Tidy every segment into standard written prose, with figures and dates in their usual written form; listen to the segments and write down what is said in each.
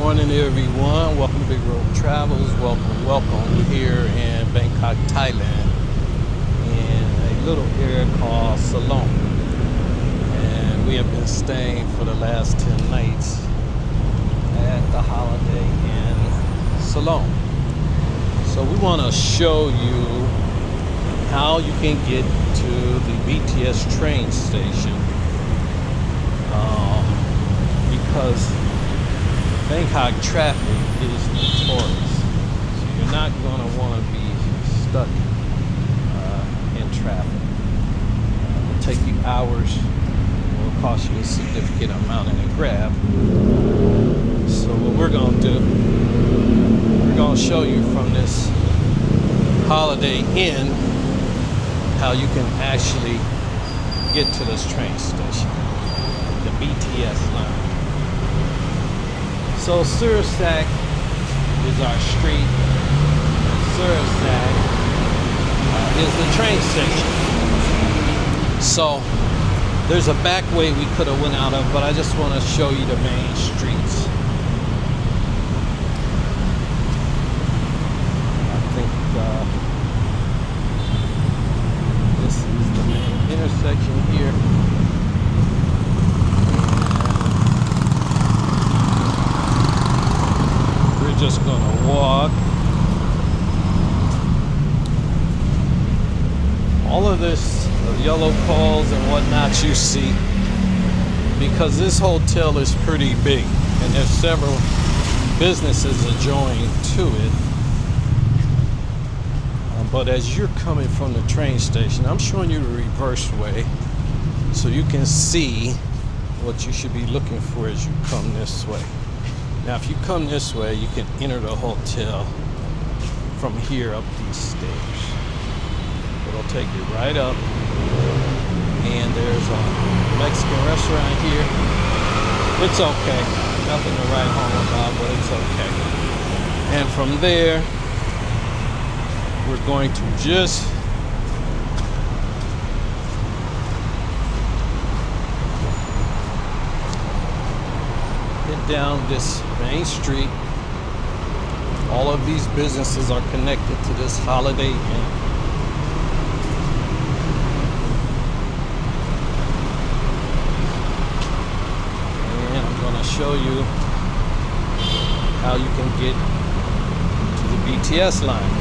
morning, everyone. Welcome to Big Road Travels. Welcome here in Bangkok, Thailand, in a little area called Silom. And we have been staying for the last 10 nights at the Holiday Inn Silom. So we want to show you how you can get to the BTS train station, because Bangkok traffic is notorious, so you're not going to want to be stuck in traffic. It will take you hours, it will cost you a significant amount in a grab. So what we're going to do, we're going to show you from this Holiday Inn how you can actually get to this train station, the BTS line. So Surasak is our street. Surasak is the train station. So there's a back way we could have went out of, but I just want to show you the main streets. I think this is the main intersection here. Just gonna walk. All of this, the yellow poles and whatnot you see, because this hotel is pretty big and there's several businesses adjoining to it. But as you're coming from the train station, I'm showing you the reverse way so you can see what you should be looking for as you come this way. Now, if you come this way, you can enter the hotel from here up these stairs. It'll take you right up, and there's a Mexican restaurant here. It's okay. Nothing to write home about, but it's okay. And from there, we're going to just down this main street. All of these businesses are connected to this Holiday Inn. And I'm going to show you how you can get to the BTS line.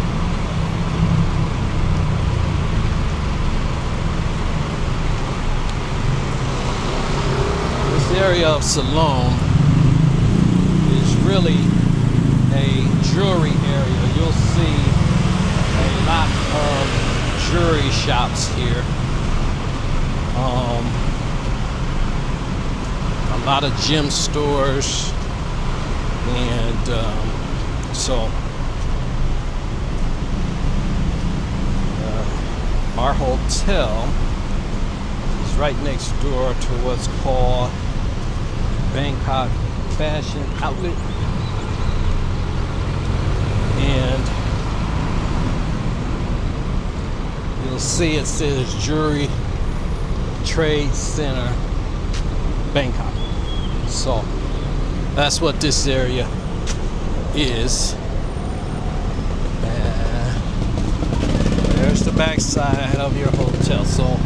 This area of Silom really a jewelry area. You'll see a lot of jewelry shops here. A lot of gem stores, and so our hotel is right next door to what's called Bangkok Fashion Outlet. And you'll see it says Jewelry Trade Center Bangkok. So that's what this area is. There's the back side of your hotel. So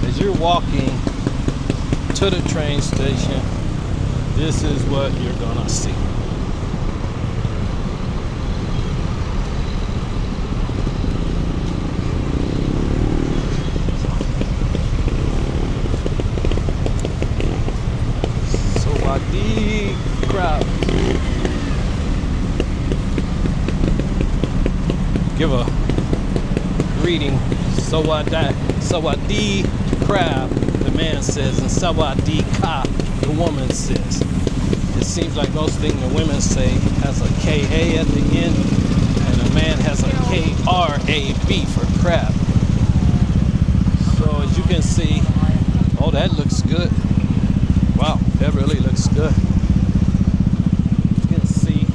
as you're walking to the train station, this is what you're gonna see. Sawadee crowd. Give a greeting. Sawadee crab, the man says, and Sawadee ka, the woman says. It seems like most things the women say has a K-A at the end, and a man has a K-R-A-B for crab. So as you can see, oh, that looks good. Wow, that really looks good. You can see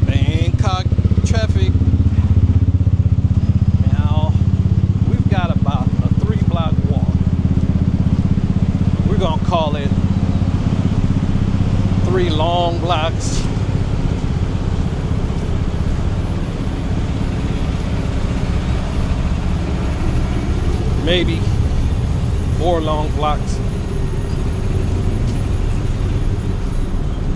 Bangkok traffic. Now, we've got about a 3-block walk. We're gonna call it 3 long blocks. Maybe 4 long blocks.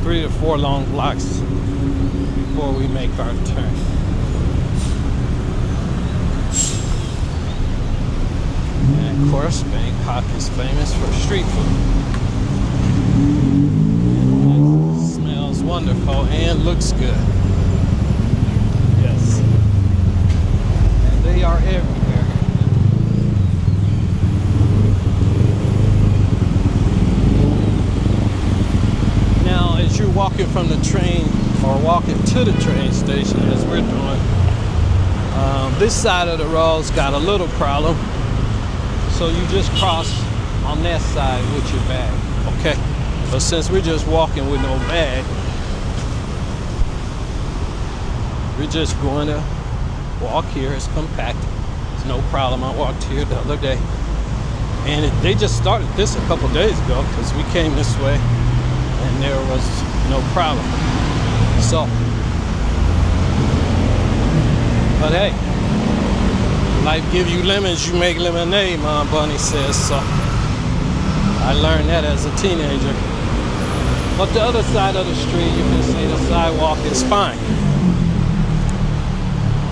3 to 4 long blocks before we make our turn. And of course, Bangkok is famous for street food. It smells wonderful and looks good. Yes. And they are everywhere. Now, as you're walking from the train or walking to the train station, as we're doing, this side of the road's got a little problem. So you just cross on that side with your bag, okay? But since we're just walking with no bag, we're just going to walk here. It's compact. It's no problem. I walked here the other day. And they just started this a couple days ago because we came this way and there was no problem. So, but hey, life give you lemons, you make lemonade, Mom Bunny says. So I learned that as a teenager. But the other side of the street, you can see the sidewalk is fine.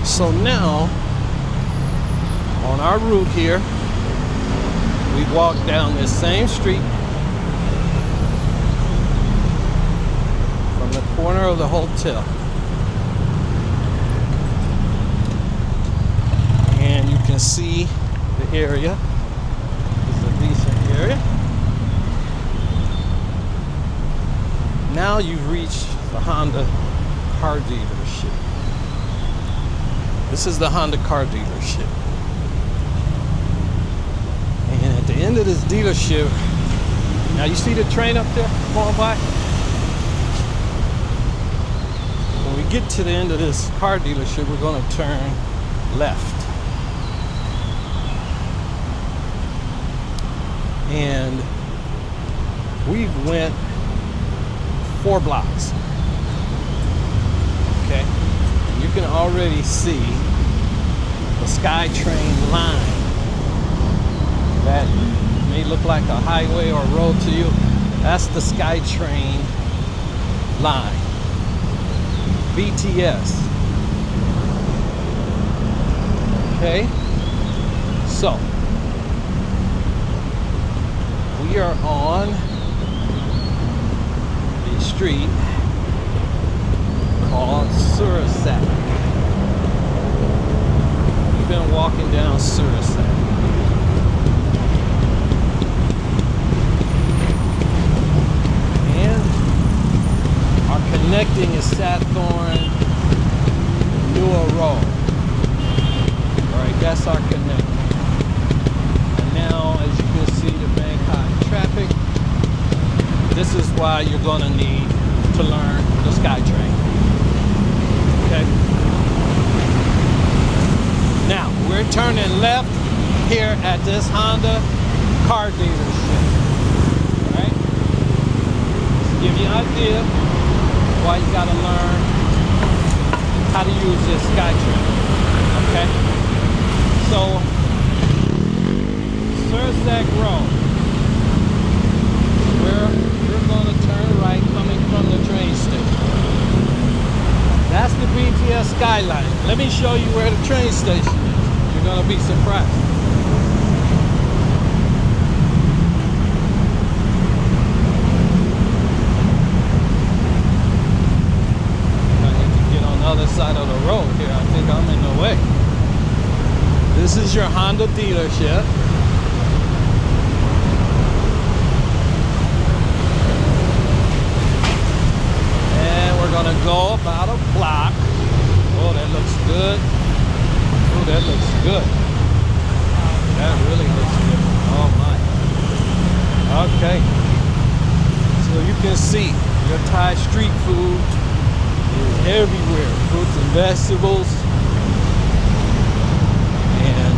So now, on our route here, we walk down this same street from the corner of the hotel. And you can see the area. It's a decent area. Now you've reached the Honda car dealership. This is the Honda car dealership. And at the end of this dealership, now you see the train up there going by? When we get to the end of this car dealership, we're going to turn left. And we went 4 blocks. Okay, you can already see the SkyTrain line. That may look like a highway or a road to you. That's the SkyTrain line. BTS. Okay, so we are on a street called Surasak. We've been walking down Surasak. And our connecting is Sathorn Nua Road. Alright, that's our connecting. And now, as you can see, the Bangkok traffic. This is why you're going to need to learn the SkyTrain. Okay? Now, we're turning left here at this Honda car dealership. Alright? To give you an idea why you got to learn how to use this SkyTrain. Okay? So, Surasak Road. We're going to turn right coming from the train station. That's the BTS skyline. Let me show you where the train station is. You're going to be surprised. I need to get on the other side of the road here. I think I'm in the way. This is your Honda dealership. Gonna go about a block. Oh, that looks good. Oh, that looks good. That really looks good. Oh my. Okay. So you can see your Thai street food is everywhere. Fruits and vegetables. And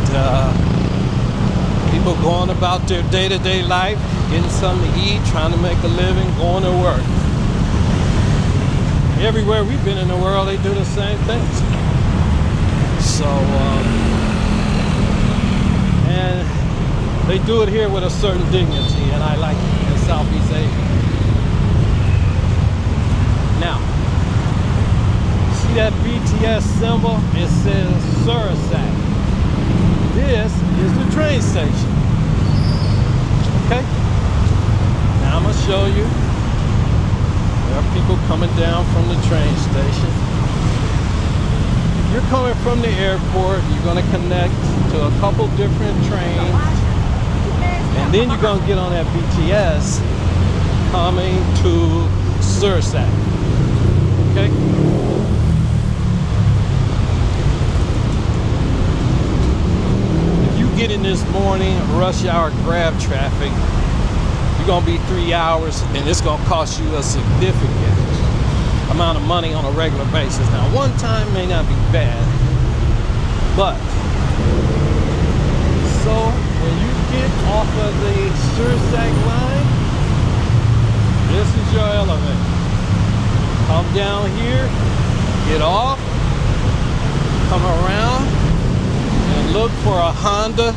people going about their day-to-day life, getting something to eat, trying to make a living, going to work. everywhere we've been in the world, they do the same things. So, and they do it here with a certain dignity, and I like it in Southeast Asia. Now, see that BTS symbol? It says Surasak. This is the train station. Okay? Now I'm gonna show you. There are people coming down from the train station. If you're coming from the airport, you're gonna connect to a couple different trains, and then you're gonna get on that BTS coming to Surasak. Okay? If you get in this morning rush hour grab traffic, you're gonna be 3 hours, and it's gonna cost you a significant amount of money on a regular basis. Now, one time may not be bad, but so when you get off of the Surasak line, this is your elevator. Come down here, get off, come around, and look for a Honda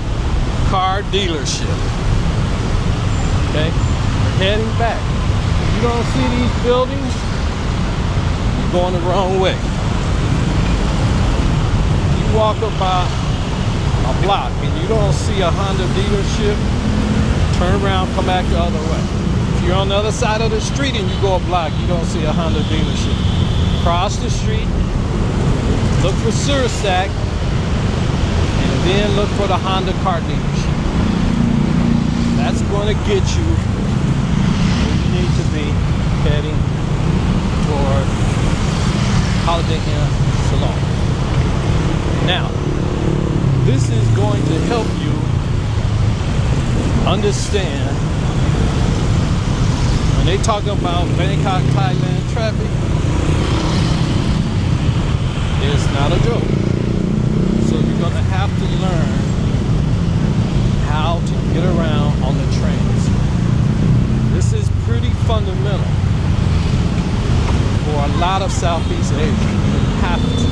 car dealership. Okay, we're heading back. If you don't see these buildings, you're going the wrong way. You walk about a block and you don't see a Honda dealership, turn around, come back the other way. If you're on the other side of the street and you go a block, you don't see a Honda dealership. Cross the street, look for Surasak, and then look for the Honda car dealership. That's going to get you where you need to be, heading toward Holiday Inn Silom. Now, this is going to help you understand when they talk about Bangkok, Thailand traffic, it's not a joke. So you're going to have to learn how to get around on the trains. This is pretty fundamental for a lot of Southeast Asia. You have to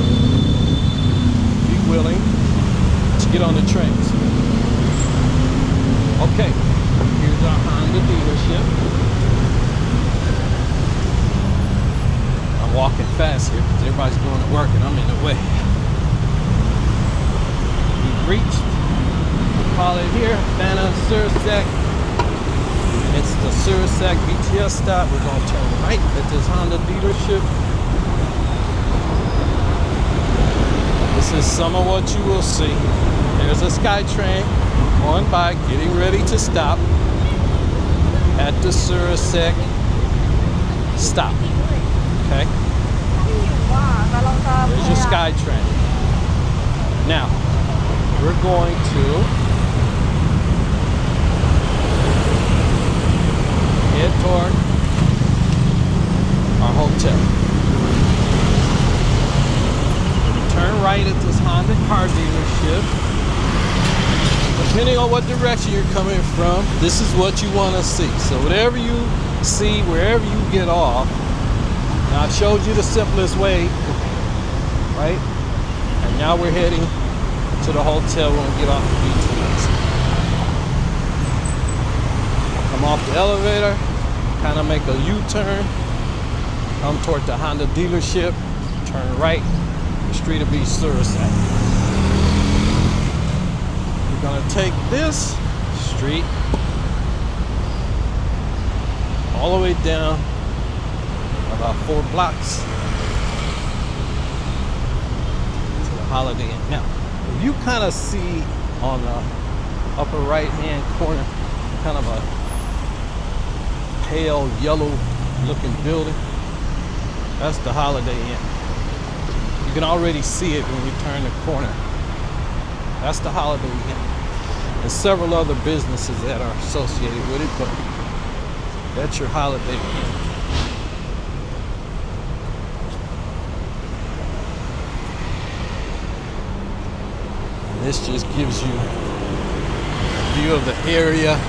be willing to get on the trains. Okay, here's our Honda dealership. I'm walking fast here because everybody's going to work and I'm in the way. We've reached, call it here, Bana Surasak. It's the Surasak BTS stop. We're going to turn right at this Honda dealership. This is some of what you will see. There's a SkyTrain going by, getting ready to stop at the Surasak stop. Okay? There's your SkyTrain. Now, we're going to head toward our hotel. Turn right at this Honda car dealership. Depending on what direction you're coming from, this is what you want to see. So whatever you see, wherever you get off, now I've showed you the simplest way, right? And now we're heading to the hotel when we get off the BTS. Come off the elevator, kind of make a U-turn, come toward the Honda dealership, turn right, the street will be Surasak. We're gonna take this street all the way down about 4 blocks to the Holiday Inn. Now, if you kind of see on the upper right hand corner kind of a pale yellow looking building, that's the Holiday Inn. You can already see it when you turn the corner. That's the Holiday Inn. And several other businesses that are associated with it, but that's your Holiday Inn. And this just gives you a view of the area.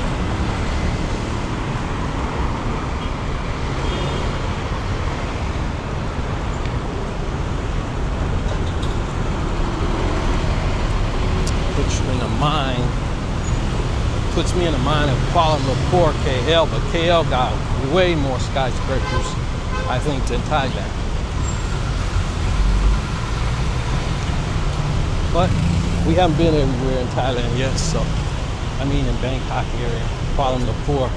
puts me in the mind of Kuala Lumpur, KL, but KL got way more skyscrapers, I think, than Thailand. But we haven't been everywhere in Thailand yet, so I mean in Bangkok area, Kuala Lumpur.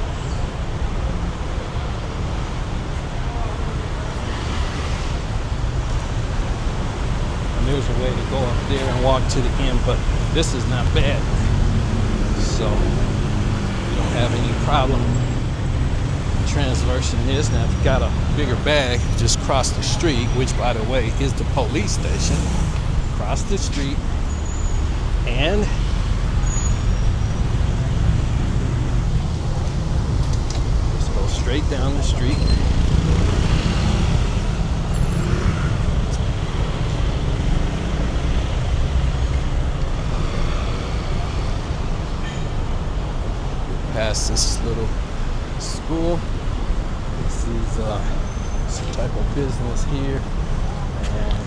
And there's a way to go up there and walk to the end, but this is not bad. So you don't have any problem transversing this. Now if you got a bigger bag, just cross the street, which by the way is the police station. Cross the street and just go straight down the street. Past this little school. This is some type of business here, and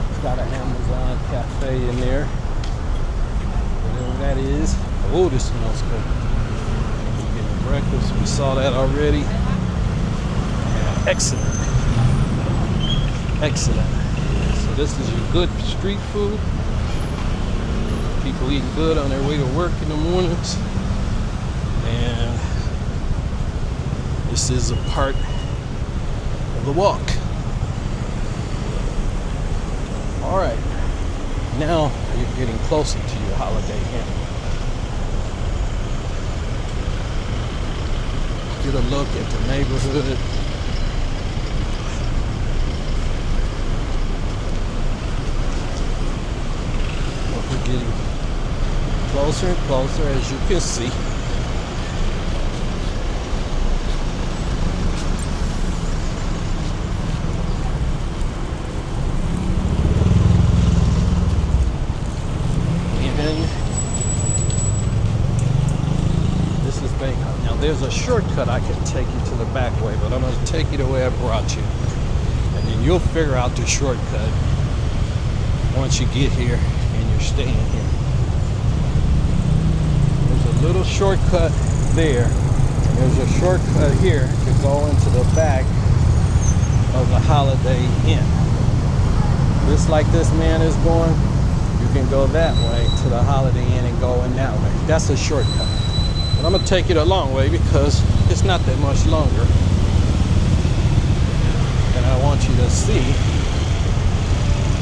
it's got an Amazon cafe in there, whatever that is. Oh, this smells good. We're getting breakfast. We saw that already. Yeah, excellent, excellent. So this is your good street food. People eating good on their way to work in the mornings. And this is a part of the walk. All right, now you're getting closer to your Holiday Inn. Get a look at the neighborhood. We're getting closer and closer, as you can see. There's a shortcut I can take you to the back way, but I'm going to take you the way I brought you. And then you'll figure out the shortcut once you get here and you're staying here. There's a little shortcut there. And there's a shortcut here to go into the back of the Holiday Inn. Just like this man is going, you can go that way to the Holiday Inn and go in that way. That's a shortcut. But I'm going to take you the long way because it's not that much longer. And I want you to see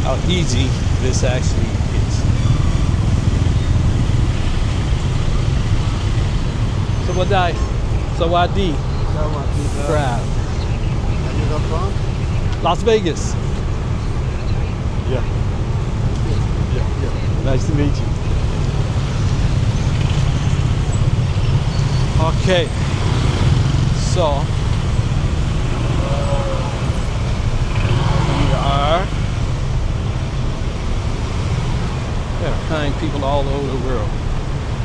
how easy this actually is. Sawadai. Sawadi. Crowd. And you come from? Las Vegas. Yeah. Yeah. Nice to meet you. Okay, so we are kind people all over the world,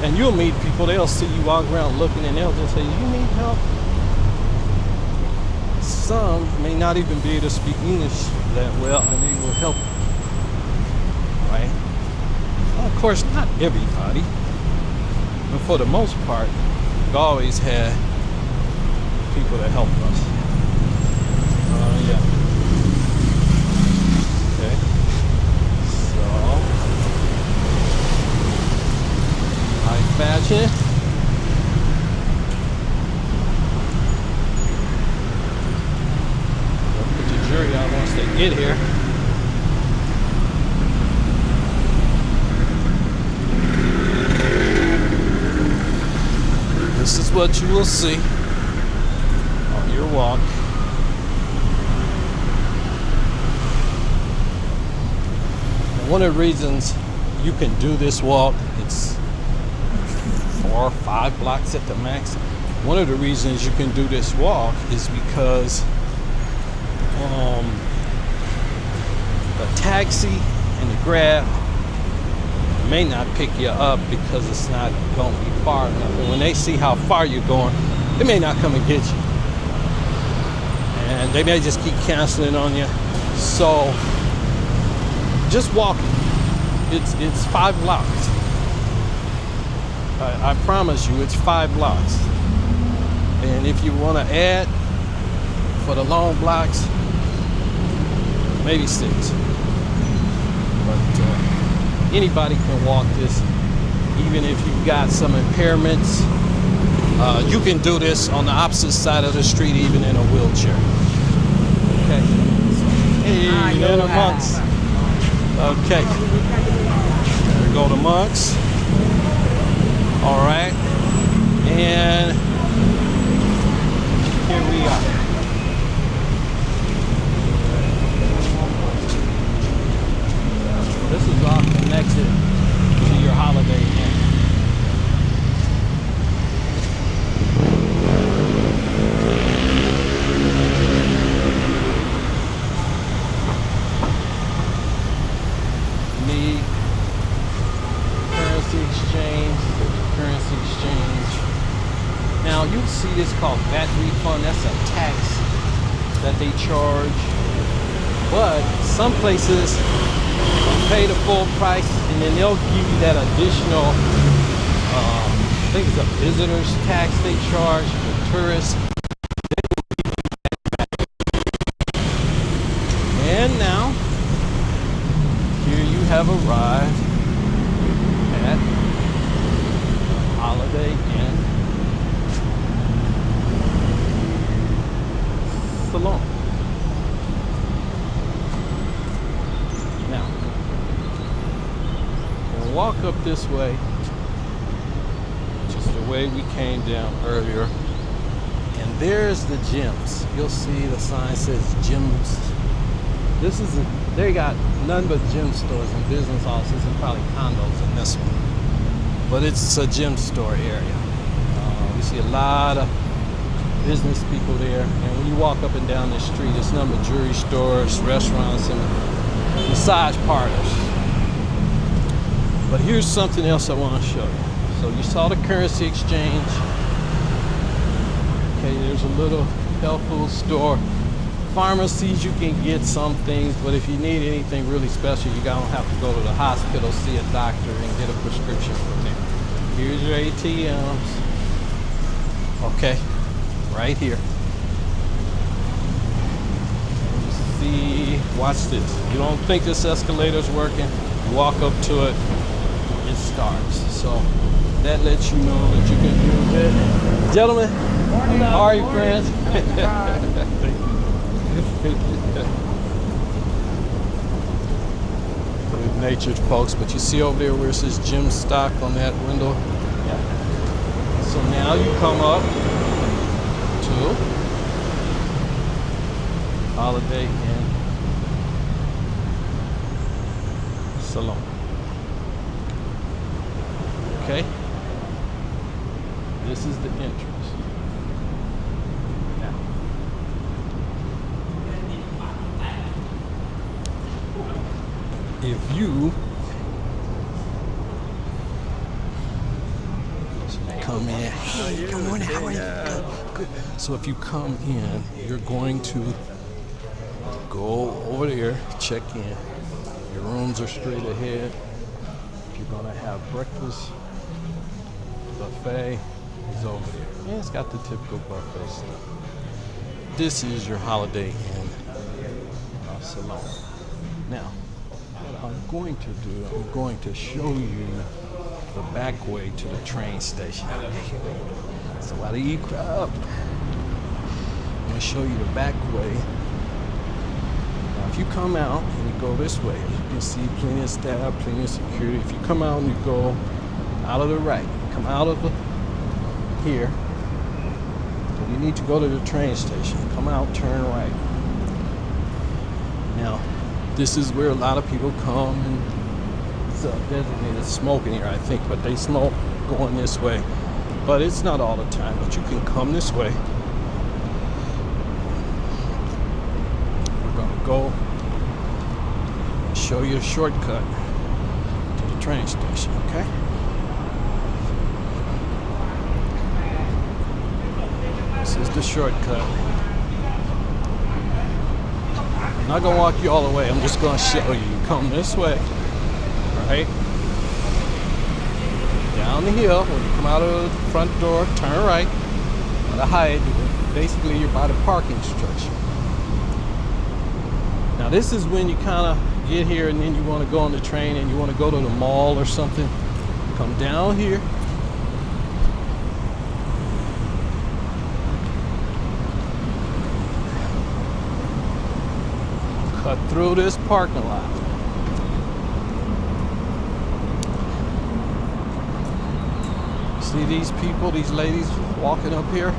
and you'll meet people. They'll see you walk around looking, and they'll just say, "You need help." Some may not even be able to speak English that well, and they will help you, right? Well, of course, not everybody, but for the most part. We've always had people that help us. Yeah. Okay. So, high fashion. We'll put the jury out once they get here. This is what you will see on your walk. And one of the reasons you can do this walk, it's 4 or 5 blocks at the max. One of the reasons you can do this walk is because the taxi and the Grab may not pick you up because it's not going to be far enough. And when they see how far you're going, they may not come and get you. And they may just keep canceling on you. So just walk. It's 5 blocks. I promise you, it's 5 blocks. And if you want to add for the long blocks, maybe 6. But anybody can walk this, even if you've got some impairments. You can do this on the opposite side of the street, even in a wheelchair. Okay. Hey, little monks. Okay. There we go, the monks. All right. And here we are. This is all connected to your Holiday Inn. Need currency exchange, currency exchange. Now you see this called VAT refund. That's a tax that they charge. But some places pay the full price and then they'll give you that additional, I think it's a visitor's tax they charge for tourists. And now, here you have arrived at Holiday Inn Silom. Now, we'll walk up this way, just the way we came down earlier. And there's the gyms. You'll see the sign says gyms. They got none but gym stores and business offices and probably condos in this one. But it's a gym store area. We see a lot of business people there. And when you walk up and down this street, it's nothing but jewelry stores, restaurants, and massage parlors. But here's something else I want to show you. So you saw the currency exchange. Okay, there's a little health food store. Pharmacies, you can get some things, but if you need anything really special, you don't have to go to the hospital, see a doctor, and get a prescription from there. Here's your ATMs. Okay, right here. You see, watch this. You don't think this escalator's working, you walk up to it, it starts. So that lets you know that you can use it. Gentlemen, how are you, friends? Good-natured folks, but you see over there where it says gym stock on that window? Yeah. So now you come up to Holiday Inn Silom. Okay? This is the entrance. If you come in, hey, good morning, how are you? Good. So if you come in, you're going to go over there, check in. Your rooms are straight ahead. If you're gonna have breakfast, buffet is over there. Yeah, it's got the typical buffet stuff. This is your Holiday Inn Silom. Now, what I'm going to do, I'm going to show you the back way to the train station. It's a lot of e-crowd. I'm going to show you the back way. Now, if you come out and you go this way, you can see plenty of staff, plenty of security. If you come out and you go out of the right, come out of here, you need to go to the train station. Come out, turn right. Now, this is where a lot of people come, and it's a designated smoking here, I think, but they smoke going this way. But it's not all the time, but you can come this way. We're gonna go show you a shortcut to the train station, okay? This is the shortcut. I'm not gonna walk you all the way, I'm just gonna show you. Come this way, right? Down down the hill. When you come out of the front door, turn right. On the height, basically you're by the parking structure. Now this is when you kind of get here and then you want to go on the train and you want to go to the mall or something. Come down here. Cut through this parking lot. See these people, these ladies walking up here?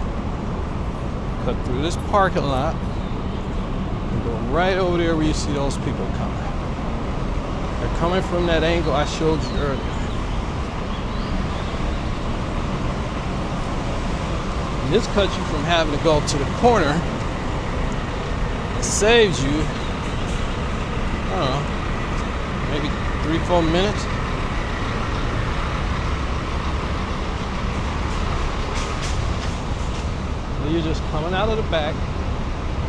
Cut through this parking lot and go right over there where you see those people coming. They're coming from that angle I showed you earlier. And this cuts you from having to go to the corner. It saves you, I don't know, maybe 3-4 minutes. So you're just coming out of the back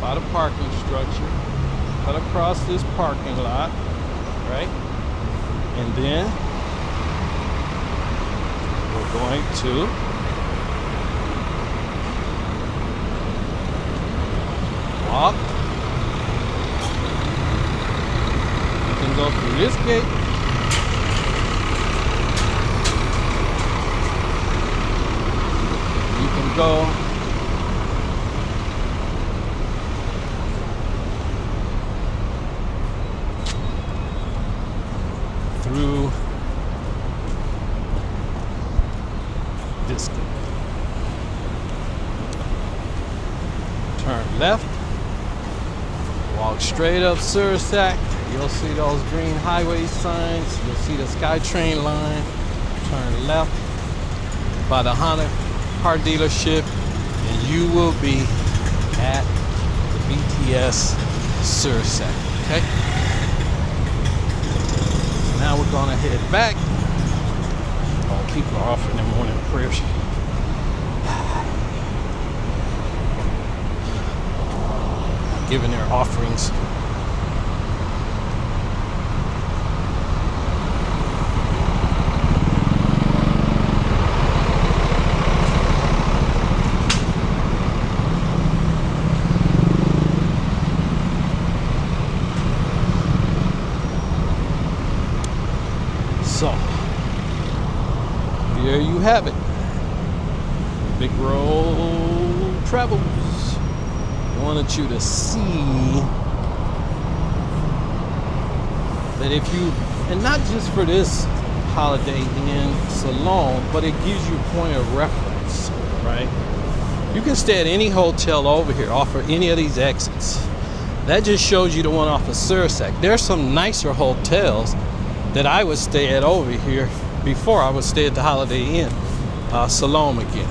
by the parking structure, cut across this parking lot, right? And then we're going to walk. You can go through this gate. You can go through this gate. Turn left. Walk straight up Surasak. You'll see those green highway signs. You'll see the SkyTrain line. Turn left by the Honda car dealership, and you will be at the BTS Surasak. Okay? Now we're gonna head back. Oh, people are offering their morning prayers. Giving their offerings. So, there you have it. Big road travels. Wanted you to see that if you, and not just for this Holiday Inn Silom, but it gives you a point of reference, right? You can stay at any hotel over here off of any of these exits. That just shows you the one off of Surasak. There's some nicer hotels that I would stay at over here before I would stay at the Holiday Inn Silom again.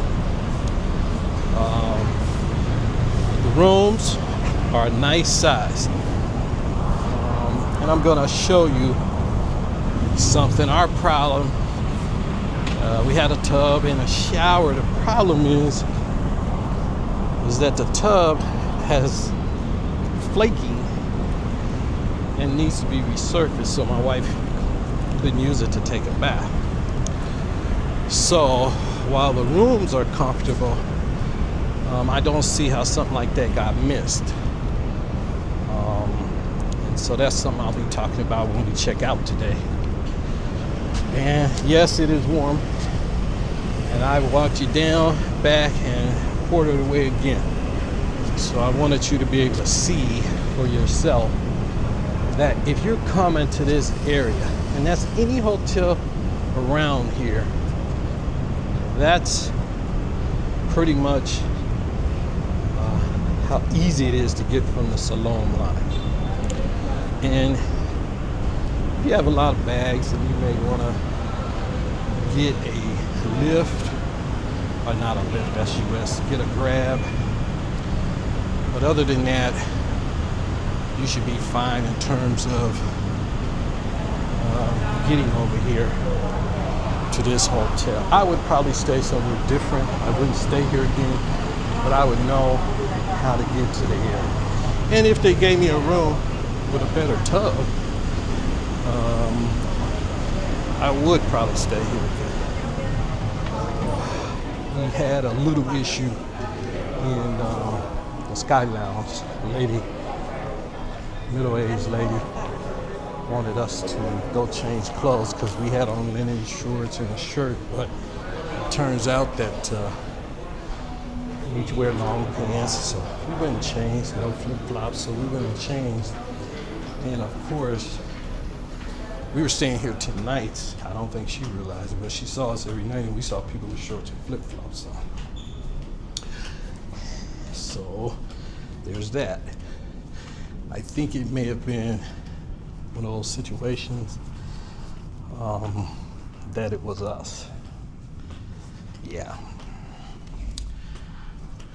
Rooms are a nice size, and I'm gonna show you something. Our problem, we had a tub and a shower. The problem is that the tub has flaking and needs to be resurfaced, so my wife couldn't use it to take a bath. So while the rooms are comfortable, I don't see how something like that got missed. And so that's something I'll be talking about when we check out today. And yes, it is warm. And I walked you down, back, and quartered away again. So I wanted you to be able to see for yourself that if you're coming to this area, and that's any hotel around here, that's pretty much how easy it is to get from the SILOM line. And if you have a lot of bags and you may want to get a lift, or not a lift, SUS, get a grab. But other than that, you should be fine in terms of getting over here to this hotel. I would probably stay somewhere different. I wouldn't stay here again, but I would know how to get to the area. And if they gave me a room with a better tub, I would probably stay here again. we had a little issue in the Sky Lounge. A lady, middle-aged lady, wanted us to go change clothes because we had on linen shorts and a shirt, but it turns out that we need to wear long pants, so we went and changed, no flip-flops, so we went and changed. And of course, we were staying here 10 nights. I don't think she realized it, but she saw us every night and we saw people with shorts and flip-flops on. So there's that. I think it may have been one of those situations that it was us. Yeah.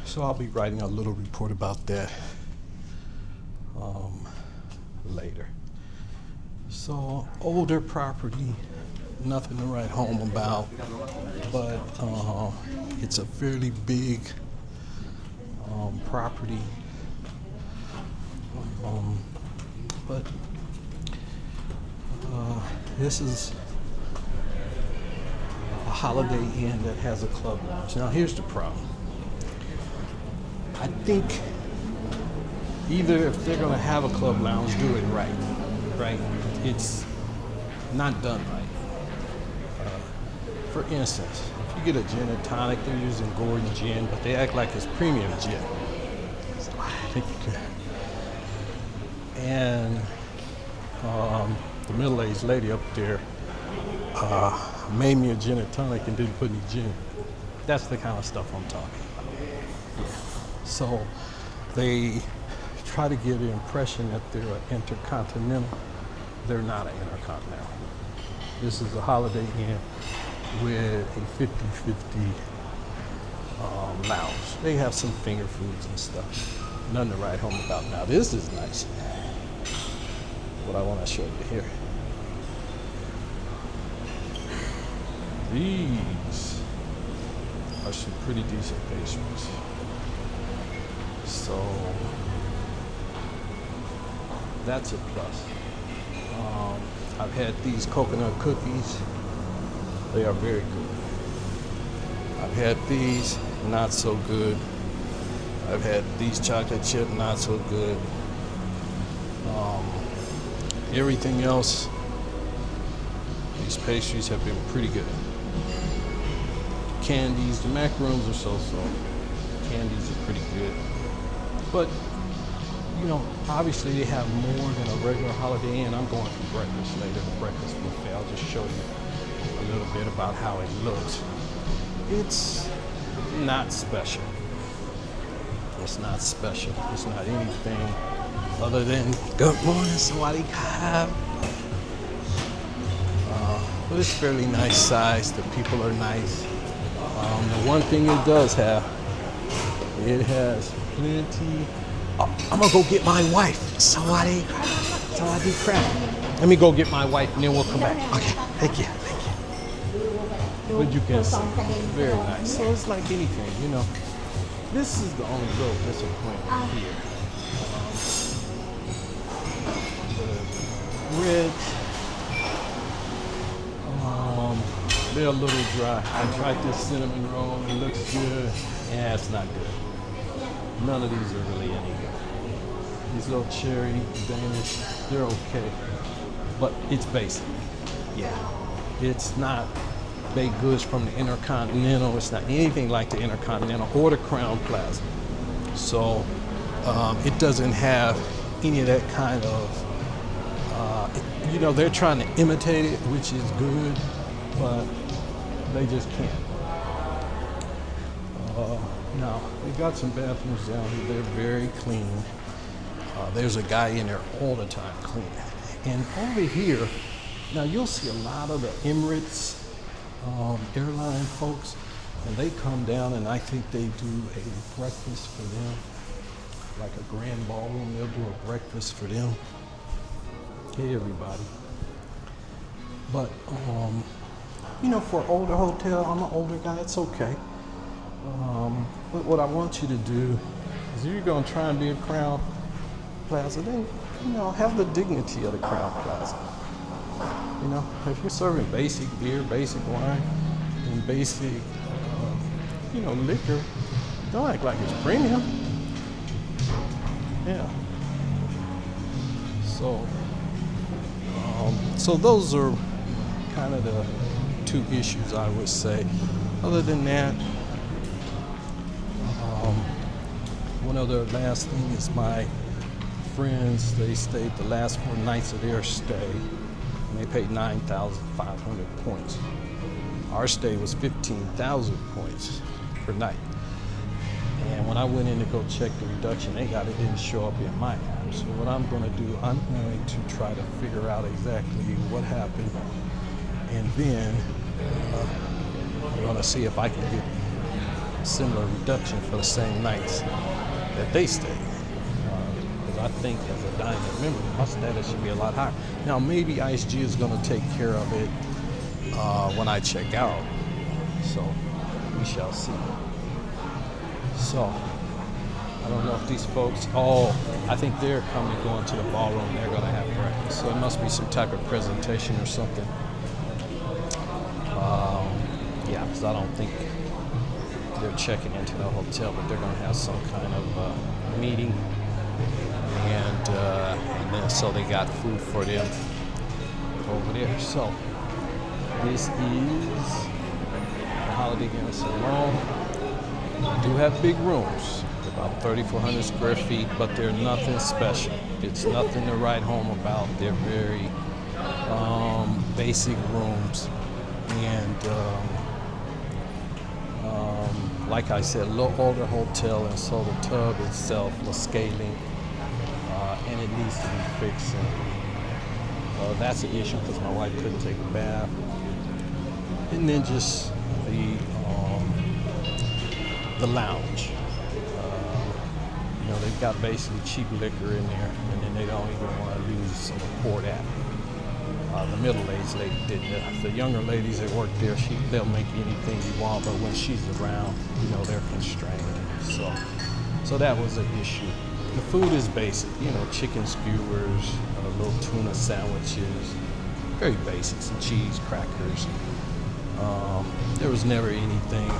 So I'll be writing a little report about that later. So older property, nothing to write home about, but it's a fairly big property. But this is a Holiday Inn that has a club lounge. Now here's the problem. I think either if they're gonna have a club lounge, do it right. It's not done right. For instance, if you get a gin and tonic, they're using Gordon gin, but they act like it's premium gin. So I think you can. And the middle-aged lady up there made me a gin and tonic and didn't put any gin. That's the kind of stuff I'm talking about. So they try to give the impression that they're an intercontinental. They're not an intercontinental. This is a Holiday Inn with a 50-50 lounge. They have some finger foods and stuff. Nothing to write home about. Now this is nice. What I want to show you here. These are some pretty decent pastries. So that's a plus. I've had these coconut cookies. They are very good. I've had these, not so good. I've had these chocolate chip, not so good. Everything else, these pastries have been pretty good. Candies, the macaroons are so-so. Candies are pretty good. But, you know, obviously they have more than a regular Holiday Inn. I'm going for breakfast later, the breakfast buffet. I'll just show you a little bit about how it looks. It's not special. It's not special. It's not anything other than good morning, Sawadee Krab. But it's fairly nice size. The people are nice. The one thing it does have, it has plenty. Oh, I'm gonna go get my wife. Sawadee Krab. Let me go get my wife and then we'll come back. Okay, thank you. But you can see, very nice. So it's like anything, you know. This is the only real disappointment here. The ribs, they're a little dry. I tried this cinnamon roll, it looks good. Yeah, it's not good. None of these are really any good. These little cherry Danish, they're okay. But it's basic. Yeah. It's not baked goods from the Intercontinental. It's not anything like the Intercontinental or the Crown Plaza. So it doesn't have any of that kind of, you know, they're trying to imitate it, which is good, but they just can't. Now, they got some bathrooms down here. They're very clean. There's a guy in there all the time cleaning. And over here, now you'll see a lot of the Emirates airline folks, and they come down and I think they do a breakfast for them, like a grand ballroom. They'll do a breakfast for them. Hey, everybody. But, you know, for an older hotel, I'm an older guy, it's okay. But what I want you to do is if you're going to try and be a Crown Plaza, then, you know, have the dignity of the Crown Plaza. You know, if you're serving basic beer, basic wine, and basic, you you know, liquor. Don't act like it's premium. Yeah. So those are kind of the two issues I would say. Other than that, one other last thing is my friends, they stayed the last 4 nights of their stay, and they paid 9,500 points. Our stay was 15,000 points per night. And when I went in to go check the reduction they got, it didn't show up in my app. So what I'm going to do, I'm going to try to figure out exactly what happened, and then I'm going to see if I can get a similar reduction for the same nights that they stayed. Because I think as a diamond member, my status should be a lot higher. Now maybe ISG is going to take care of it when I check out. So we shall see. So I don't know if these folks, I think they're going to the ballroom. They're going to have breakfast. So it must be some type of presentation or something. Yeah, because I don't think they're checking into the hotel, but they're going to have some kind of meeting. And then so they got food for them over there. So this is the Holiday Inn Silom. They do have big rooms, about 3,400 square feet, but they're nothing special. It's nothing to write home about. They're very basic rooms. And like I said, a little older hotel, and so the tub itself was scaling, and it needs to be fixed. And, that's an issue because my wife couldn't take a bath. And then just the lounge. You know, they've got basically cheap liquor in there, and then they don't even want to use some pour that. The middle-aged lady did that. The younger ladies that work there, they'll make anything you want, but when she's around, you know, they're constrained. So that was an issue. The food is basic, you know, chicken skewers, little tuna sandwiches, very basic, some cheese, crackers. There was never anything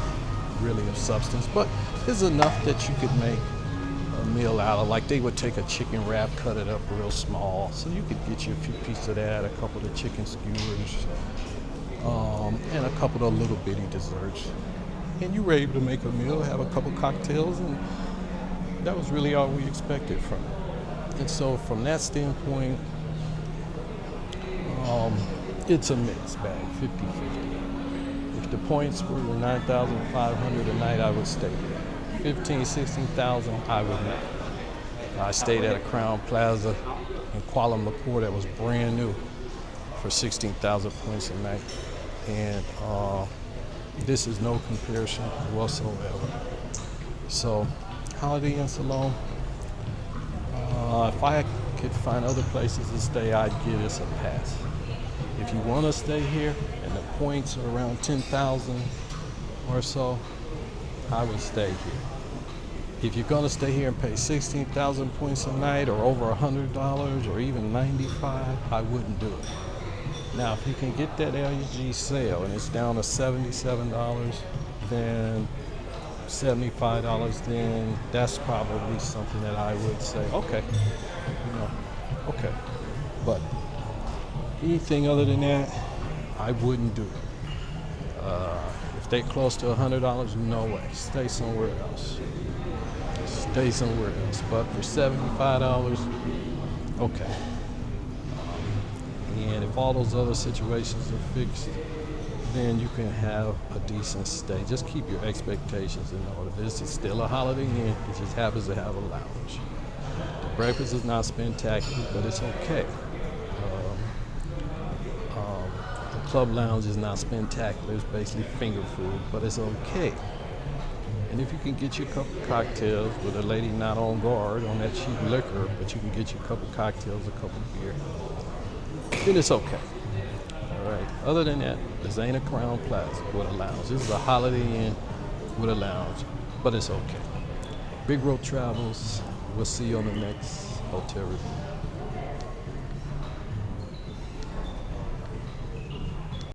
really of substance, but it's enough that you could make a meal out of. Like they would take a chicken wrap, cut it up real small, so you could get you a few pieces of that, a couple of chicken skewers, and a couple of little bitty desserts. And you were able to make a meal, have a couple cocktails, and that was really all we expected from it. And so from that standpoint, it's a mixed bag, 50-50. If the points were 9,500 a night, I would stay there. 15,000, 16,000, I would not. I stayed at a Crown Plaza in Kuala Lumpur that was brand new for 16,000 points a night. And this is no comparison whatsoever. So, Holiday Inn Silom, if I could find other places to stay, I'd give this a pass. If you want to stay here and the points are around 10,000 or so, I would stay here. If you're going to stay here and pay 16,000 points a night or over $100 or even 95, I wouldn't do it. Now, if you can get that LUG sale and it's down to $77, then $75, then that's probably something that I would say, okay, you know, okay. But anything other than that, I wouldn't do it. If they're close to $100, no way. Stay somewhere else. Stay somewhere else. But for $75, okay. And if all those other situations are fixed, then you can have a decent stay. Just keep your expectations in order. This is still a Holiday Inn. It just happens to have a lounge. The breakfast is not spectacular, but it's okay. The club lounge is not spectacular. It's basically finger food, but it's okay. And if you can get you a couple cocktails with a lady not on guard on that cheap liquor, but you can get you a couple cocktails, a couple beer, then it's okay. All right. Other than that, this ain't a Crown Plaza with a lounge. This is a Holiday Inn with a lounge, but it's okay. Big Road Travels. We'll see you on the next hotel review.